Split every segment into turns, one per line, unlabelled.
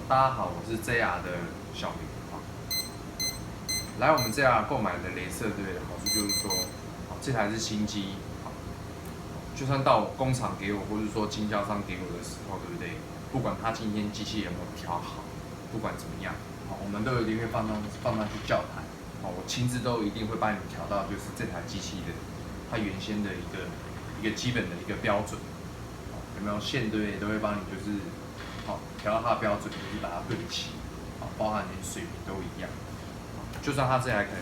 大家好，我是 JR 的小明。来我们 JR 购买的雷射对的好处就是说，这台是新机，就算到工厂给我，或者说经销商给我的时候，对不对？不管他今天机器有没有调好，不管怎么样，我们都一定会放上去教台，我亲自都一定会帮你调到，就是这台机器的它原先的一个基本的一个标准，有没有线对不对？都会帮你就是调到它的标准，就是把它对齐，包含连水平都一样。就算它这台可能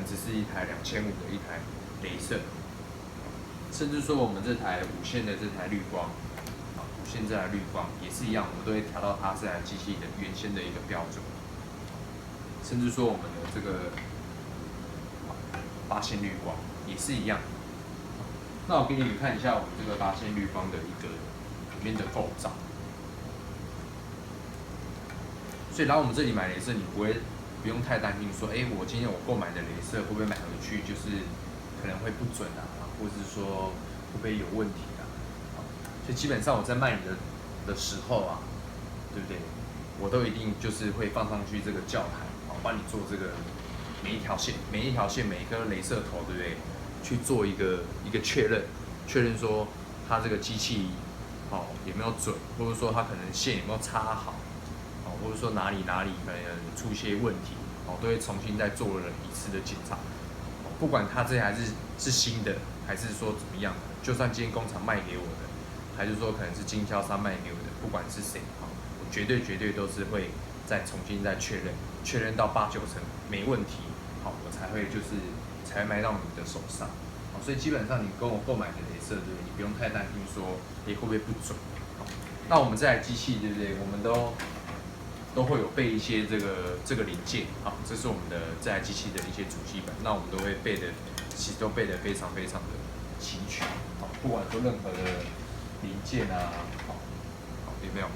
只是一台2500的一台雷射，甚至说我们这台无线的这台滤光，无线这台滤光也是一样，我们都会调到它这台机器的原先的一个标准。甚至说我们的这个八线滤光也是一样。那我给你们看一下我们这个八线滤光的一个里面的构造。所以来我们这里买雷射，你不用太担心说，我今天我购买的雷射会不会买回去就是可能会不准啊，或者是说会不会有问题啊？所以基本上我在卖你的时候啊，对不对？我都一定就是会放上去这个教台，帮你做这个每一条线、每一颗雷射头，对不对？去做一个确认说它这个机器有没有准，或者说它可能线有没有插好。或者说哪里可能出一些问题，都会重新再做了一次的检查。不管它这台是新的，还是说怎么样的，就算今天工厂卖给我的，还是说可能是经销商卖给我的，不管是谁，我绝对都是会再重新再确认到8、9成没问题，我才会卖到你的手上。所以基本上你跟我购买的雷射，对不对？你不用太担心说，会不会不准。那我们这台机器，对不对？我们都会有备一些这个零件，这是我们的这台机器的一些主机板，那我们都会其实都备的非常的齐全，不管说任何的零件啊，有没有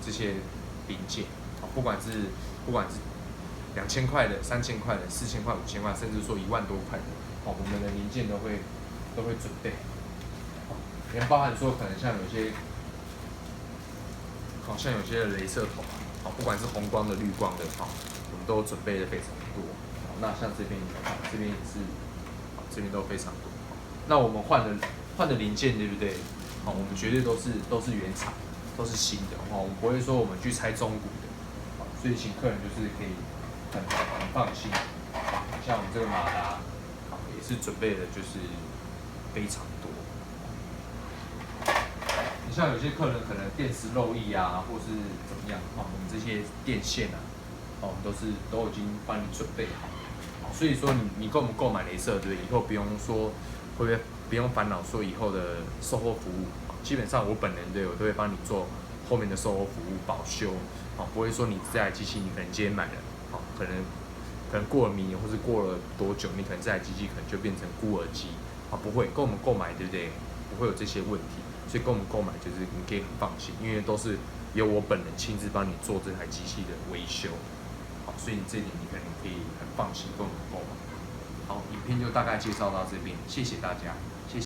这些零件，不管是2000块的、3000块的、4000块、5000块，甚至说1万多块的，我们的零件都会准备，连包含说可能像有些雷射头不管是红光的、绿光的，我们都准备的非常多。那像这边这边也是，这边都非常多。那我们换的零件，对不对？我们绝对都是原厂，都是新的。我们不会说我们去拆中古的，所以请客人就是可以很放心。像我们这个马达，也是准备的就是非常多。像有些客人可能电池漏液啊，或是怎么样，我们这些电线啊，我们都已经帮你准备好。所以说你跟我们购买雷射，对不对？以后不用说不用烦恼说以后的售后服务，基本上我本人我都会帮你做后面的售后服务保修，不会说你这台机器你可能今天买了，可能过了明年或是过了多久，你可能这台机器可能就变成孤儿机，不会，跟我们购买，对不对？不会有这些问题。所以跟我们购买就是你可以很放心，因为都是由我本人亲自帮你做这台机器的维修，所以这一点你可能可以很放心跟我们购买。好，影片就大概介绍到这边，谢谢大家。